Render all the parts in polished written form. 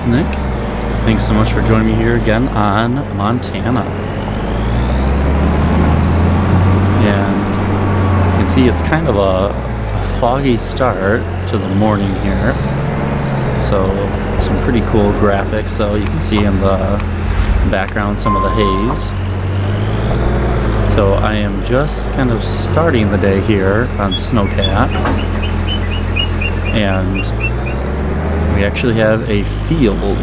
with Nick. Thanks so much for joining me here again on Montana. And you can see it's kind of a foggy start to the morning here. So some pretty cool graphics though. You can see in the background some of the haze. So I am just kind of starting the day here on Snowcat. And we actually have a field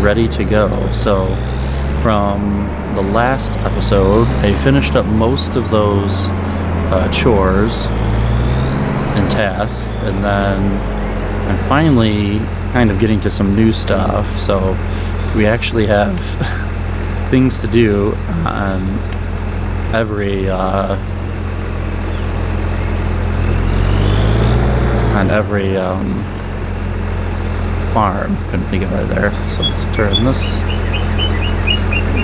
ready to go. So from the last episode, I finished up most of those chores and tasks, and then I'm finally kind of getting to some new stuff. So we actually have things to do on every farm. Couldn't think of it there. So let's turn this.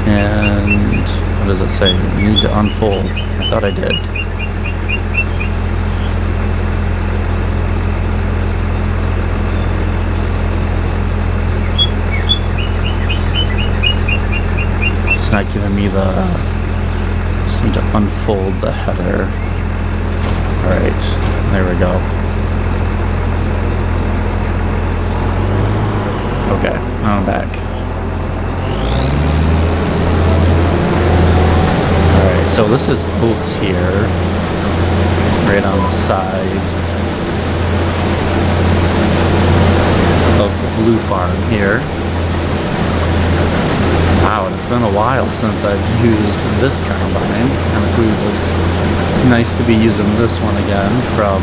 And what does it say? You need to unfold. I thought I did. It's not giving me the... Just need to unfold the header. Alright, there we go. Okay, now I'm back. Alright, so this is oats here, right on the side of the blue farm here. Wow, it's been a while since I've used this combine, and it was nice to be using this one again from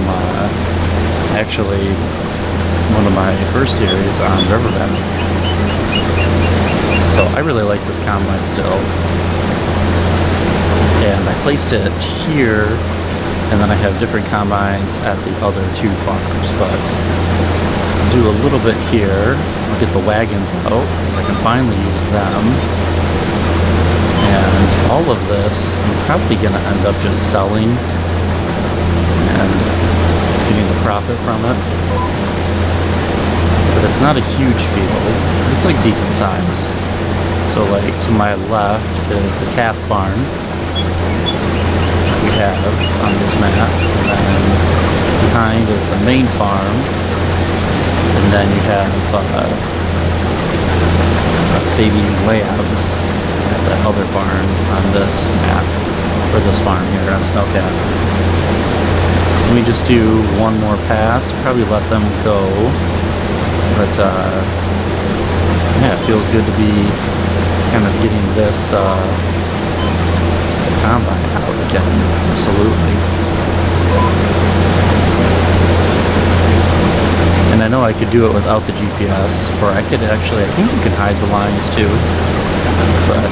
actually one of my first series on Riverbend. So I really like this combine still. And I placed it here, and then I have different combines at the other two farms. But I'll do a little bit here. I'll get the wagons out, because I can finally use them. And all of this, I'm probably going to end up just selling and getting the profit from it. But it's not a huge field. It's like decent size. So like to my left is the calf barn that we have on this map. And then behind is the main farm. And then you have baby lambs at the other barn on this map, or this farm here on Snowcat. So let me just do one more pass, probably let them go. But yeah, it feels good to be kind of getting this combine out again. Absolutely. And I know I could do it without the GPS, or I could actually, I think you can hide the lines too. But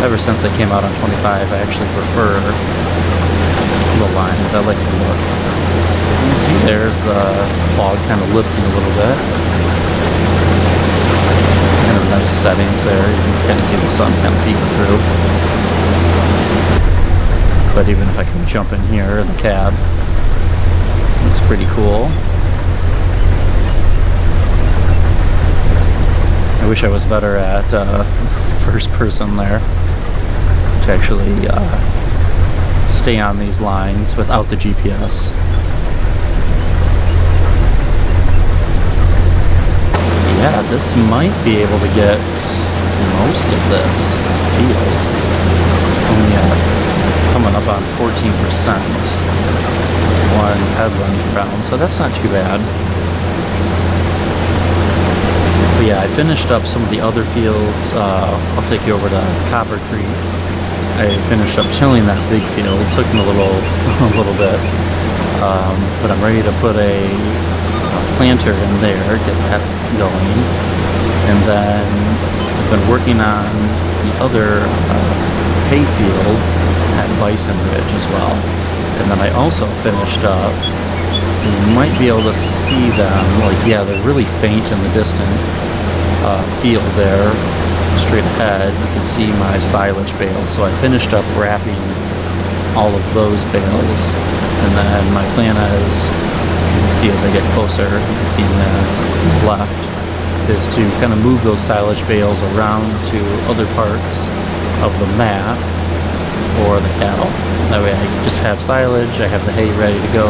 ever since they came out on 25, I actually prefer the lines. I like the look. You can see there's the fog kind of lifting a little bit. Kind of nice settings there. You can kind of see the sun kind of peeking through. But even if I can jump in here in the cab, looks pretty cool. I wish I was better at first person there to actually stay on these lines without the GPS. Yeah, this might be able to get most of this field. Only coming up on 14%. One headland round, so that's not too bad. But yeah, I finished up some of the other fields. I'll take you over to Copper Creek. I finished up tilling that big field. It took me a little bit, but I'm ready to put a planter in there, get that going, and then I've been working on the other hay field at Bison Ridge as well. And then I also finished up, you might be able to see them, like, yeah, they're really faint in the distant field there, straight ahead. You can see my silage bales, so I finished up wrapping all of those bales, and then my plan is, you can see as I get closer, you can see in the left, is to kind of move those silage bales around to other parts of the map for the cattle. That way I just have silage, I have the hay ready to go,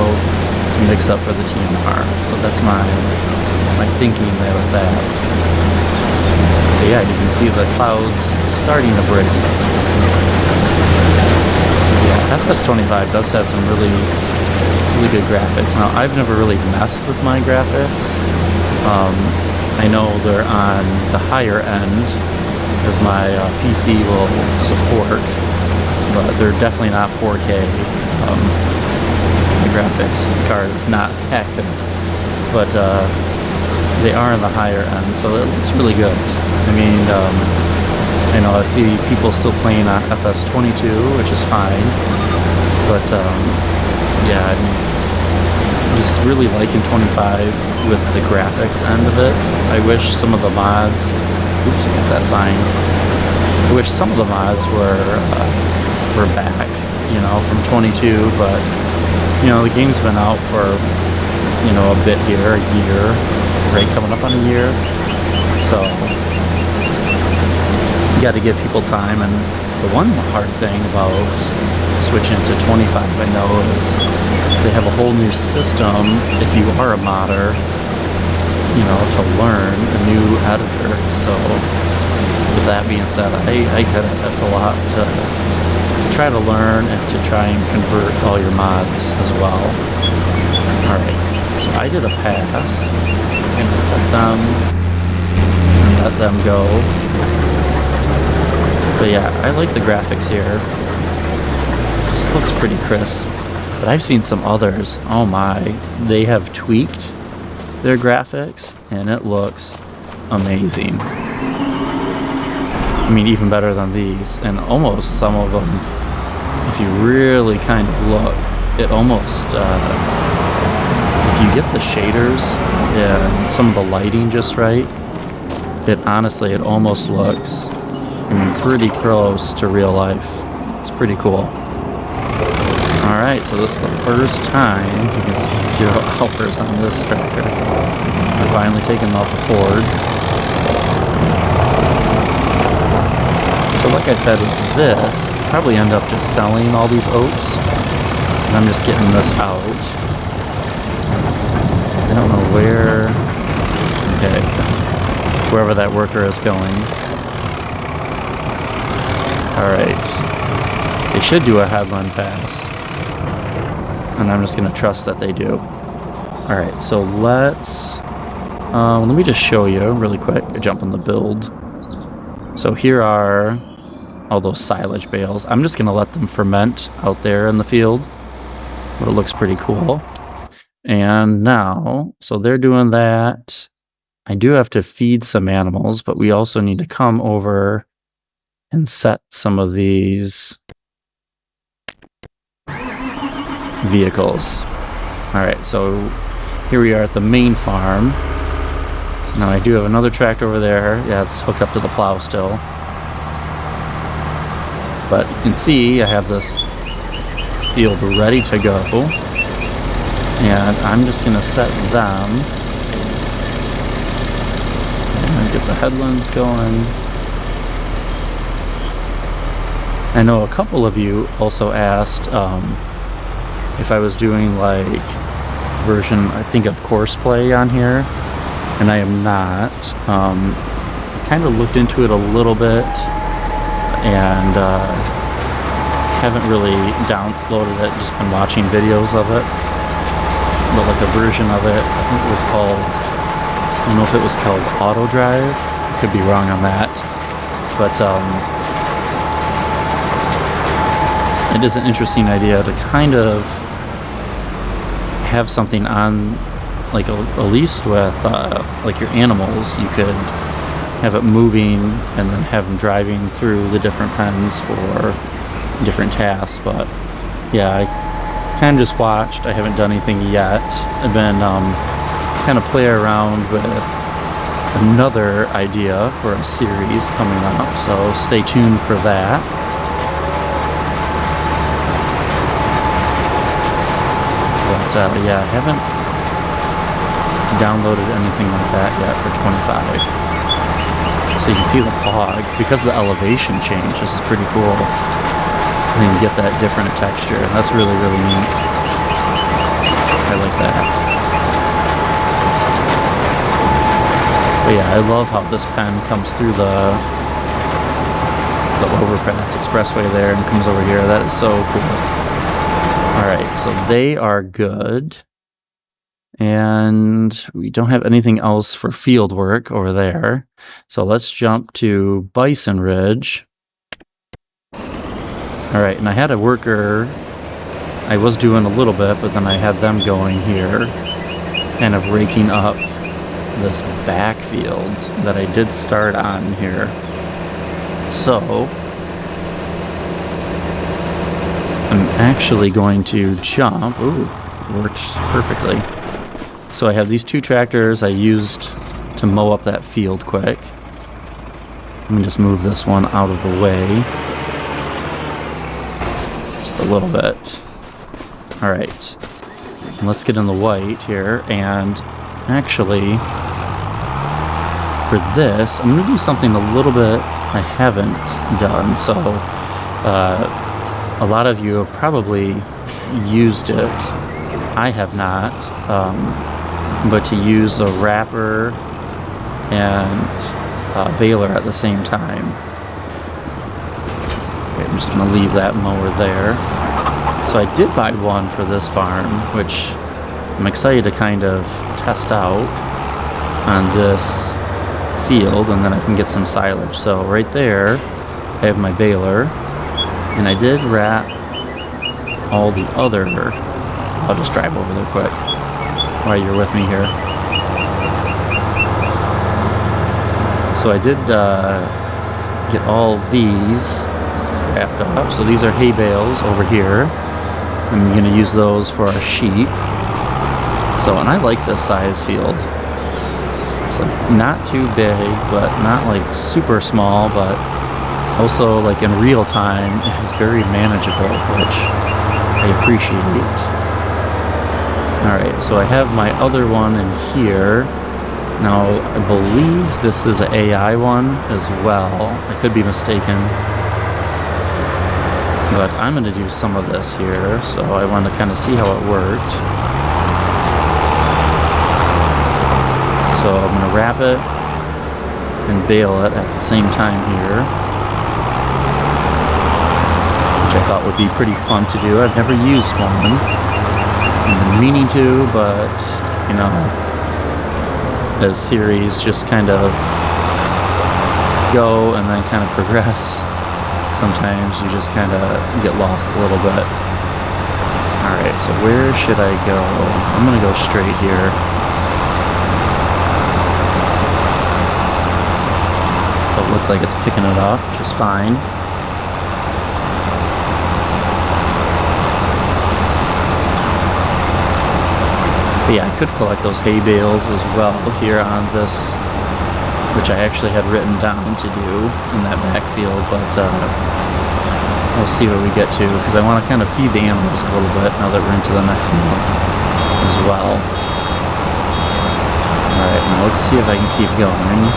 mix up for the TMR. So that's my thinking there with that. But yeah, you can see the clouds starting to break. Yeah, FS25 does have some really good graphics. Now, I've never really messed with my graphics. I know they're on the higher end, as my PC will support, but they're definitely not 4K. The graphics card is not that good, but they are in the higher end, so it looks really good. I mean, I know I see people still playing on FS22, which is fine, but yeah, I'm just really liking 25 with the graphics end of it. I wish some of the mods, oops, I got that sign. I wish some of the mods were back, you know, from 22, but you know, the game's been out for, you know, a bit here, a year, right, coming up on a year, so you got to give people time. And the one hard thing about switching to 25, I know, is they have a whole new system if you are a modder, you know, to learn a new editor. So with that being said, I get it. That's a lot to try to learn and to try and convert all your mods as well. Alright, so I did a pass. I'm gonna set them and let them go. But yeah, I like the graphics here. Just looks pretty crisp. But I've seen some others, oh my, they have tweaked their graphics and it looks amazing. I mean, even better than these, and almost some of them, if you really kind of look, it almost, if you get the shaders and some of the lighting just right, it honestly, it almost looks, I mean, pretty close to real life. It's pretty cool. Alright, so this is the first time you can see 0 hours on this tractor. We're finally taking them off the Ford. So like I said, with this, I'll probably end up just selling all these oats. And I'm just getting this out. I don't know where... Okay. Wherever that worker is going. Alright. They should do a headland pass. And I'm just going to trust that they do. Alright, so let's... let me just show you really quick. I jump on the build. So here are all those silage bales. I'm just going to let them ferment out there in the field. But it looks pretty cool. And now, so they're doing that. I do have to feed some animals, but we also need to come over and set some of these vehicles. Alright, so here we are at the main farm. Now I do have another tractor over there. Yeah, it's hooked up to the plow still. But you can see I have this field ready to go. And I'm just going to set them. And get the headlands going. I know a couple of you also asked if I was doing like version, I think, of Courseplay on here. And I am not. I kind of looked into it a little bit and haven't really downloaded it, just been watching videos of it. But like a version of it, I think it was called, I don't know if it was called Auto Drive. I could be wrong on that. But it is an interesting idea to kind of have something on, like at least with like your animals, you could have it moving and then have them driving through the different pens for different tasks. But yeah, I kind of just watched. I haven't done anything yet. I've been kind of play around with another idea for a series coming up, so stay tuned for that. But yeah, I haven't downloaded anything like that yet for 25. So you can see the fog. Because of the elevation change, this is pretty cool. And you get that different texture. That's really, really neat. I like that. But yeah, I love how this pen comes through the overpass expressway there and comes over here. That is so cool. Alright, so they are good. And we don't have anything else for field work over there. So let's jump to Bison Ridge. Alright, and I had a worker. I was doing a little bit, but then I had them going here, kind of raking up this backfield that I did start on here. So I'm actually going to jump. Ooh, worked perfectly. So I have these two tractors I used to mow up that field quick. Let me just move this one out of the way. Just a little bit. Alright. Let's get in the white here. And actually, for this, I'm going to do something a little bit I haven't done. So, a lot of you have probably used it. I have not. But to use a wrapper and baler at the same time. Okay, I'm just going to leave that mower there. So I did buy one for this farm, which I'm excited to kind of test out on this field, and then I can get some silage. So right there, I have my baler, and I did wrap all the other. I'll just drive over there quick while you're with me here. So I did get all these wrapped up. So these are hay bales over here. I'm going to use those for our sheep. So, and I like this size field. It's like not too big, but not like super small, but also like in real time, it is very manageable, which I appreciate. Alright, so I have my other one in here. Now, I believe this is an AI one as well. I could be mistaken. But I'm going to do some of this here, so I want to kind of see how it worked. So I'm going to wrap it and bale it at the same time here, which I thought would be pretty fun to do. I've never used one. I've been meaning to, but, you know, as series just kind of go and then kind of progress, sometimes you just kind of get lost a little bit. Alright, so where should I go? I'm going to go straight here. So it looks like it's picking it up just fine. But yeah, I could collect those hay bales as well here on this, which I actually had written down to do in that backfield, but we'll see what we get to, because I want to kind of feed the animals a little bit now that we're into the next month as well. Alright, now let's see if I can keep going.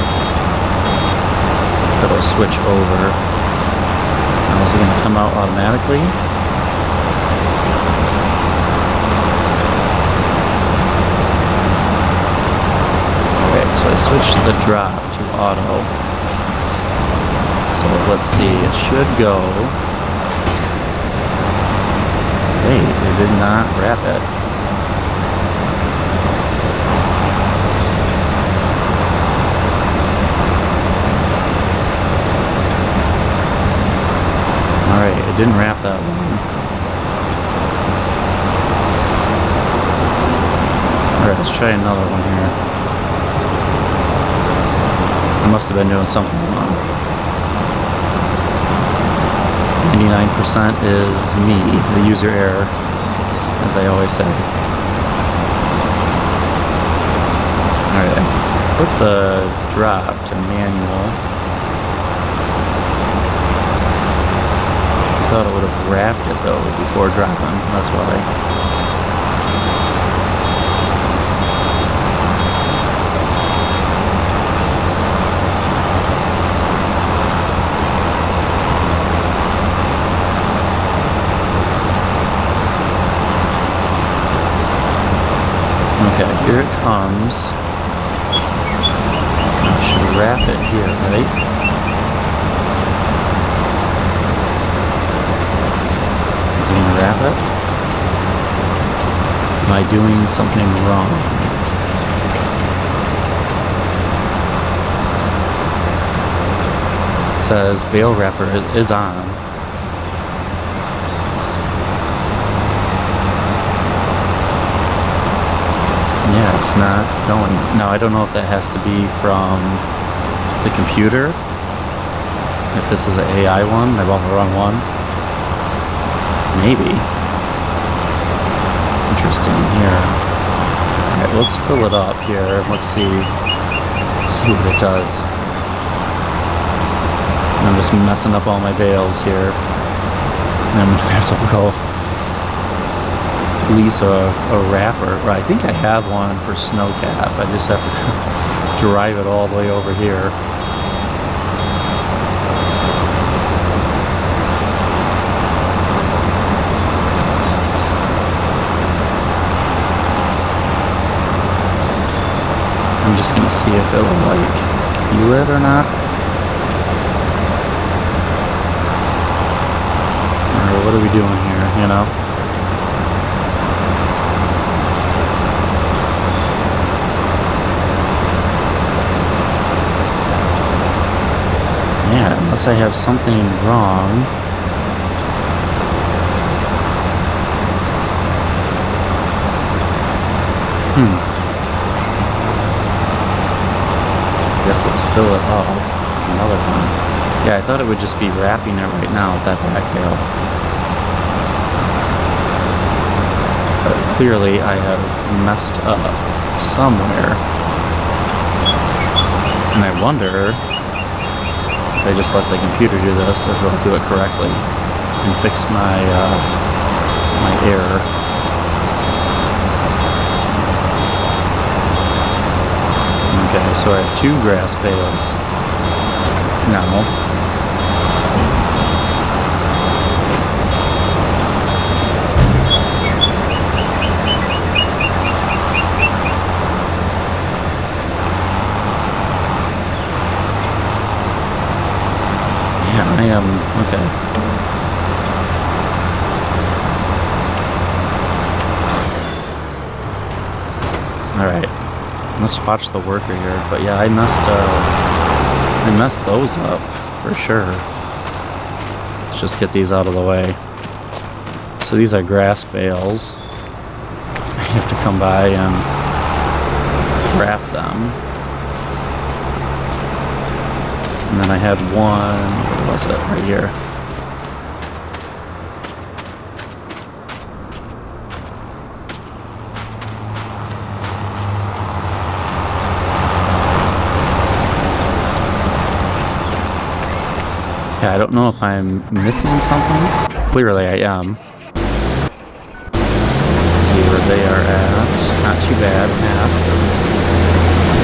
It'll switch over. Now is it going to come out automatically? So I switched the drop to auto. So let's see, it should go. Hey, it did not wrap it. Alright, it didn't wrap that one. Alright, let's try another one here. I must have been doing something wrong. 99% is me, the user error, as I always say. Alright, I put the drop to manual. I thought it would have wrapped it though before dropping, that's why. Here it comes. I should wrap it here, right? Is he gonna wrap it? Am I doing something wrong? It says bail wrapper is on. Yeah, it's not going. Now, I don't know if that has to be from the computer. If this is an AI one, I bought the wrong one. Maybe. Interesting here. Alright, let's fill it up here. Let's see what it does. I'm just messing up all my bales here. And I'm gonna have to go lease a wrapper. I think I have one for snow cap. I just have to drive it all the way over here. I'm just gonna see if it'll like peel it or not. Or what are we doing here, you know? Yeah, unless I have something wrong. I guess let's fill it up. Another one. Yeah, I thought it would just be wrapping it right now with that back bale. But clearly I have messed up somewhere. And I wonder if I just let the computer do this, if it'll do it correctly and fix my my error. Okay, so I have 2 grass bales now. Yeah, I am, okay. Alright, let's watch the worker here, but yeah, I messed those up, for sure. Let's just get these out of the way. So these are grass bales. I have to come by and wrap them. And then I had one, where was it? Right here. Yeah, I don't know if I'm missing something. Clearly I am. See where they are at. Not too bad, half.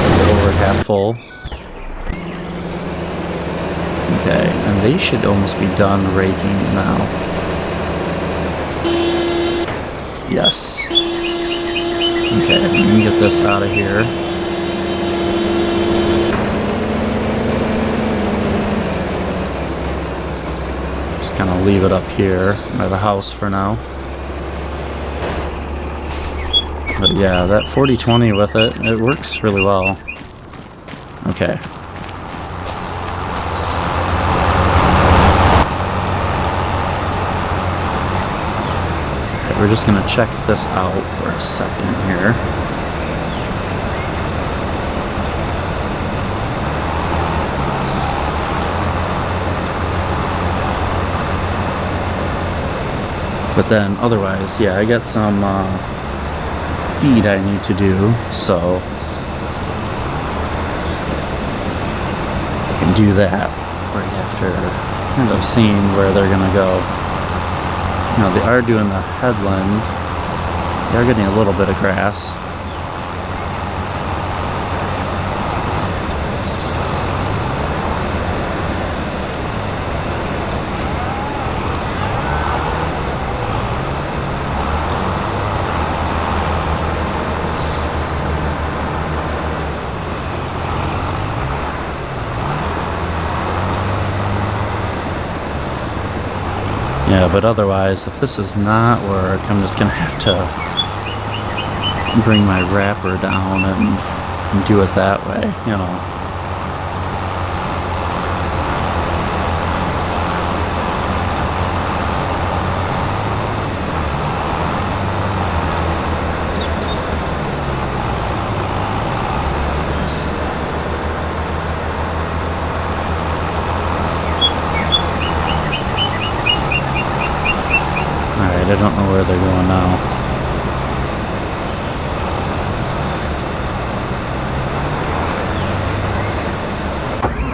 A little over half full. Okay, and they should almost be done raking now. Yes. Okay, let me get this out of here. Just kind of leave it up here by the house for now. But yeah, that 40-20 with it works really well. Okay. We're just going to check this out for a second here. But then otherwise, yeah, I got some feed I need to do, so I can do that right after kind of seeing where they're going to go. No, they are doing the headland. They are getting a little bit of grass. Yeah, but otherwise, if this does not work, I'm just gonna have to bring my wrapper down and do it that way, you know. Alright, I don't know where they're going now.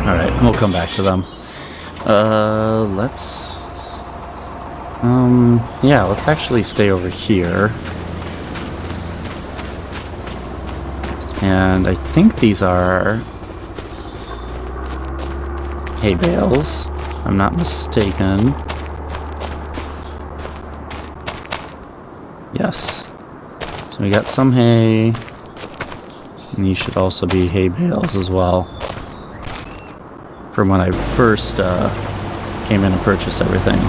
Alright, we'll come back to them. Let's actually stay over here. And I think these are hay bales, if I'm not mistaken. Yes. So we got some hay, and these should also be hay bales as well. From when I first came in and purchased everything.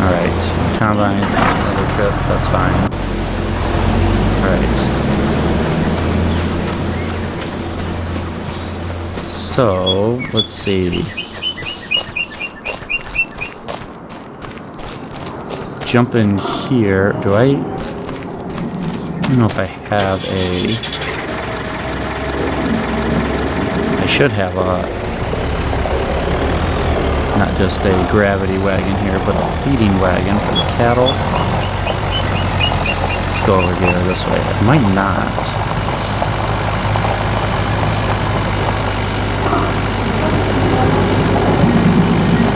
Alright, combine's on another trip, that's fine. Alright. So, let's see. Jump in here. I don't know if I have I should have not just a gravity wagon here, but a feeding wagon for the cattle. Let's go over here this way. I might not.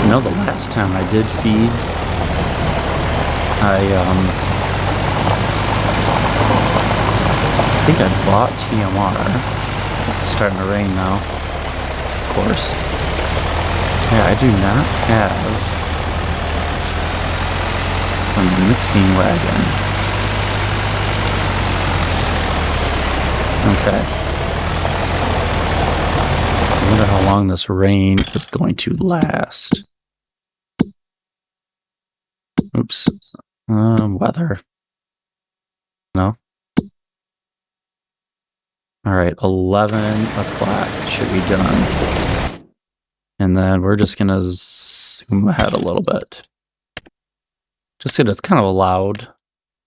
You know, the last time I did feed, I think I bought TMR. It's starting to rain now, of course. Yeah, I do not have a mixing wagon. Okay. I wonder how long this rain is going to last. Oops. Weather. No? Alright, 11 o'clock should be done. And then we're just gonna zoom ahead a little bit. Just so it's kind of a loud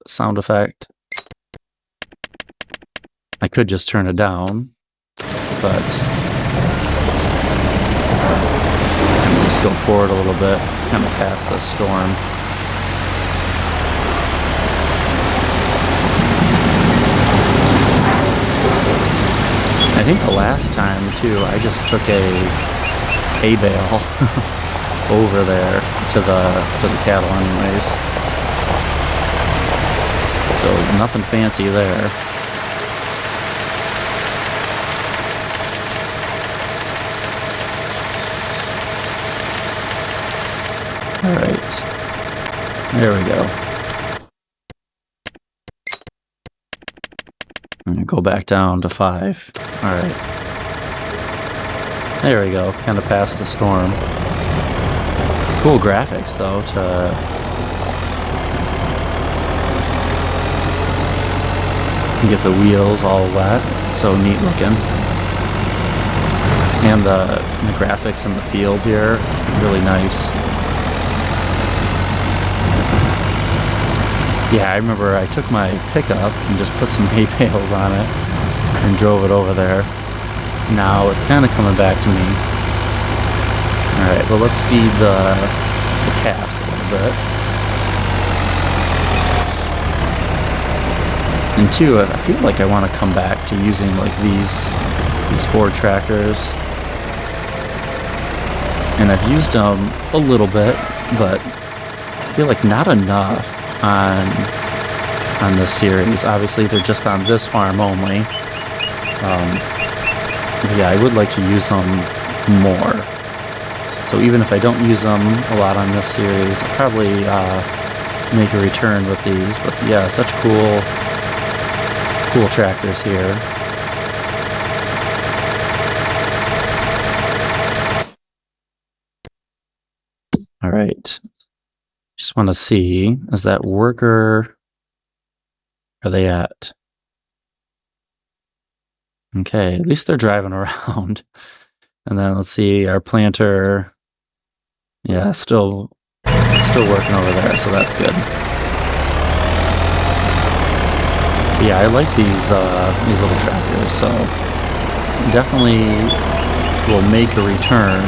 sound effect. I could just turn it down, but I'm just go forward a little bit, kind of past the storm. I think the last time too, I just took a hay bale over there to the cattle anyways. So nothing fancy there. Alright. There we go. And go back down to 5. Alright. There we go. Kind of past the storm. Cool graphics though to get the wheels all wet. So neat looking. And the graphics in the field here, really nice. Yeah, I remember I took my pickup and just put some hay bales on it and drove it over there. Now it's kind of coming back to me. Alright, well let's feed the calves a little bit. And two, I feel like I want to come back to using like these Ford tractors. And I've used them a little bit, but I feel like not enough on this series. Obviously they're just on this farm only. But yeah, I would like to use them more. So even if I don't use them a lot on this series, I'll probably make a return with these. But yeah, such cool tractors here. Alright. right. Just want to see, is that worker, are they at? Okay, at least they're driving around. And then let's see, our planter, yeah, still working over there, so that's good. Yeah, I like these little tractors, so definitely will make a return.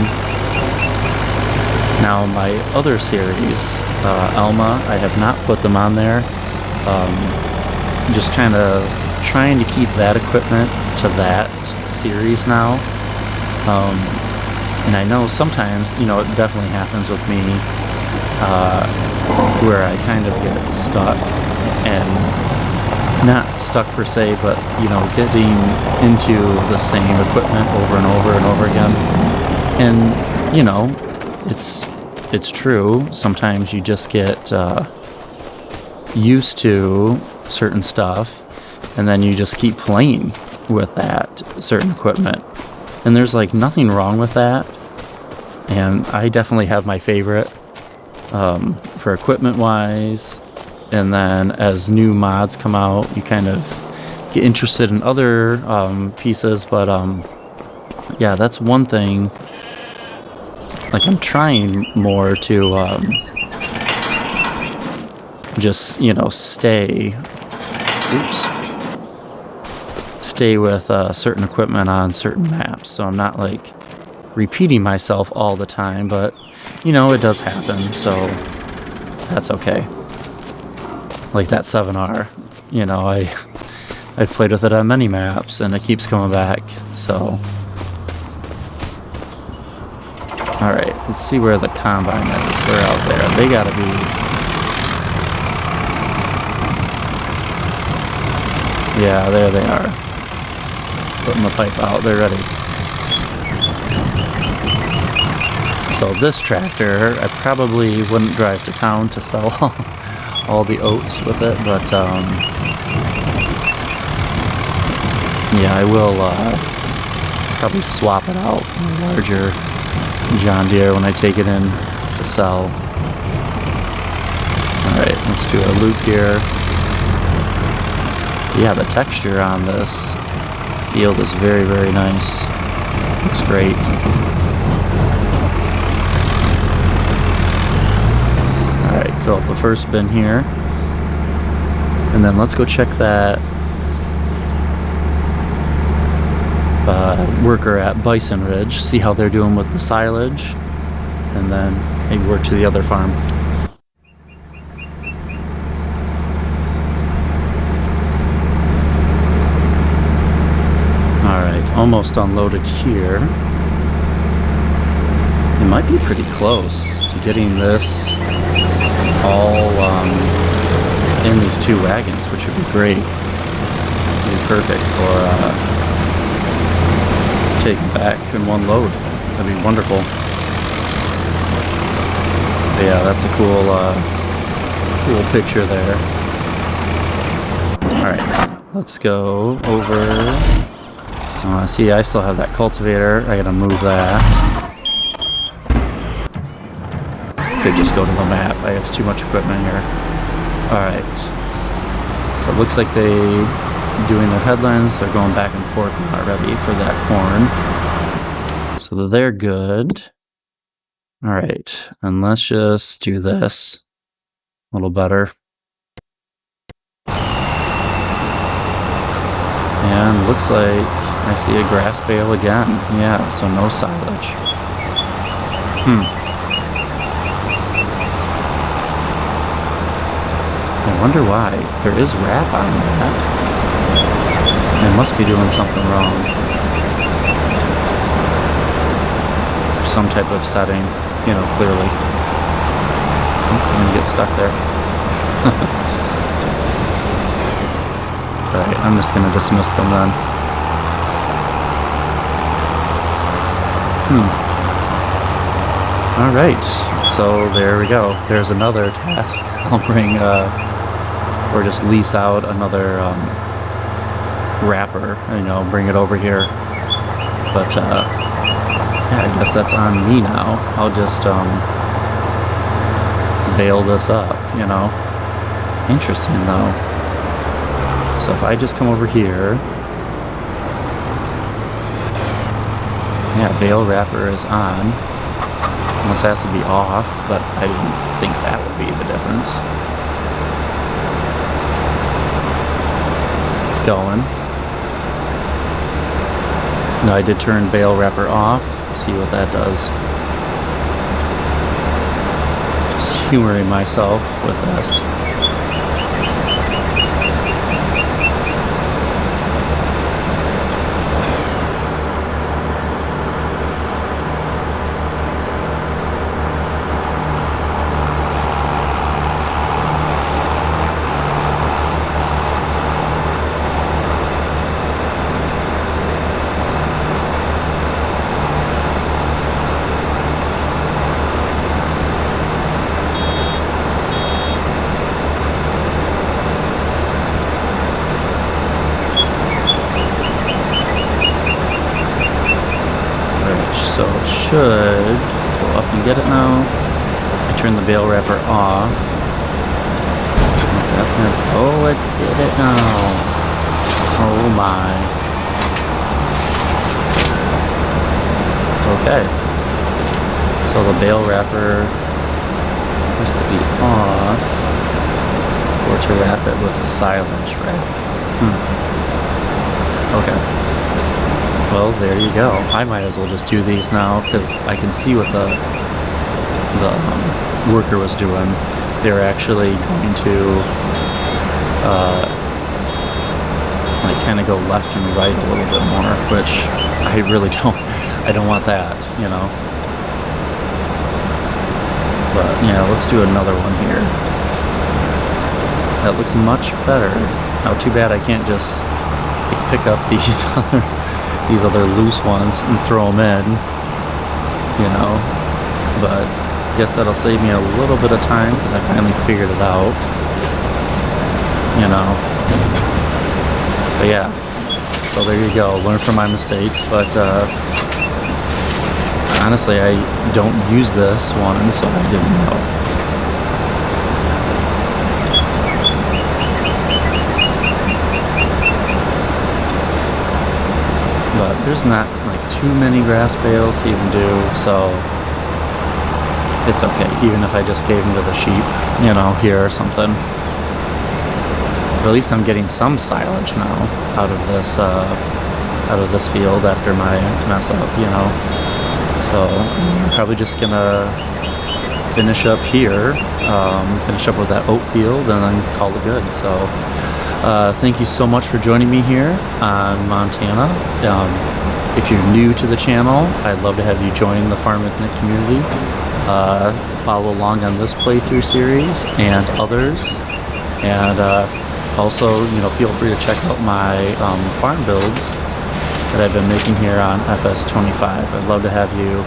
Now my other series, Elma, I have not put them on there. Just kind of trying to keep that equipment to that series now. And I know sometimes, you know, it definitely happens with me, where I kind of get stuck, and not stuck per se, but, you know, getting into the same equipment over and over and over again. And, you know, it's true. Sometimes you just get used to certain stuff, and then you just keep playing with that certain equipment. And there's like nothing wrong with that. And I definitely have my favorite for equipment wise. And then as new mods come out, you kind of get interested in other pieces. But yeah, that's one thing. Like, I'm trying more to just, you know, stay with certain equipment on certain maps, so I'm not like repeating myself all the time, but you know, it does happen, so that's okay. Like that 7R, you know, I've played with it on many maps and it keeps coming back, so alright, let's see where the combine is. They're out there. They gotta be... Yeah, there they are. Putting the pipe out. They're ready. So this tractor, I probably wouldn't drive to town to sell all the oats with it, but yeah, I will probably swap it out for a larger John Deere when I take it in to sell. Alright, let's do a loop here. Yeah, the texture on this field is very, very nice. Looks great. Alright, fill up the first bin here. And then let's go check that worker at Bison Ridge, see how they're doing with the silage, and then maybe work to the other farm. Alright, almost unloaded here. It might be pretty close to getting this all in these two wagons, which would be great. It would be perfect for taking back in one load. That'd be wonderful. But yeah, that's a cool picture there. Alright, let's go over. See, I still have that cultivator. I gotta move that. Could just go to the map. I have too much equipment here. Alright. So it looks like they doing their headlands. They're going back and forth already for that corn. So they're good. Alright. And let's just do this a little better. And looks like I see a grass bale again. Yeah, so no silage. I wonder why. There is wrap on that. It must be doing something wrong. Some type of setting, you know, clearly. I'm gonna get stuck there. Right, I'm just gonna dismiss them then. Alright, so there we go. There's another task. I'll bring, or just lease out another wrapper, you know, bring it over here. But, yeah, I guess that's on me now. I'll just bale this up, you know. Interesting though. So if I just come over here, yeah, bale wrapper is on. This has to be off, but I didn't think that would be the difference. It's going. Now I did turn bale wrapper off. Let's see what that does. Just humoring myself with this. So it should go up and get it now. I turn the bale wrapper off. That's gonna, oh, it did it now. Oh my. Okay. So the bale wrapper has to be off or to wrap it with the silage wrap. Okay. Well, there you go. I might as well just do these now because I can see what the worker was doing. They're actually going to like kind of go left and right a little bit more, which I really don't want that, you know. But yeah, let's do another one here. That looks much better. Now, too bad I can't just pick up these other loose ones and throw them in, you know, but I guess that'll save me a little bit of time because I finally figured it out, you know. But yeah, so there you go, learn from my mistakes. But honestly, I don't use this one, so I didn't know. But there's not like too many grass bales to even do, so it's okay, even if I just gave them to the sheep, you know, here or something. But at least I'm getting some silage now out of this field after my mess up, you know. So I'm probably just gonna finish up here, finish up with that oat field, and then call it good. So thank you so much for joining me here on Montana. If you're new to the channel, I'd love to have you join the Farm with Nick community. Follow along on this playthrough series and others. And also, you know, feel free to check out my farm builds that I've been making here on FS25. I'd love to have you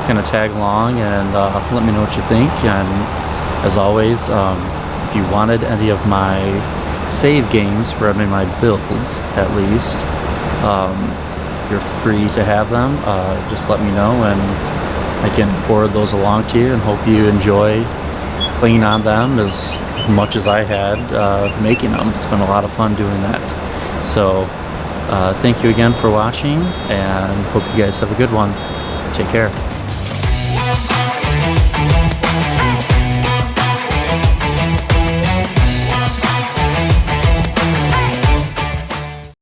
kind of tag along and let me know what you think. And as always, if you wanted any of my save games for any of my builds, at least, you're free to have them. Just let me know and I can forward those along to you, and hope you enjoy playing on them as much as I had making them. It's been a lot of fun doing that. So thank you again for watching, and hope you guys have a good one. Take care.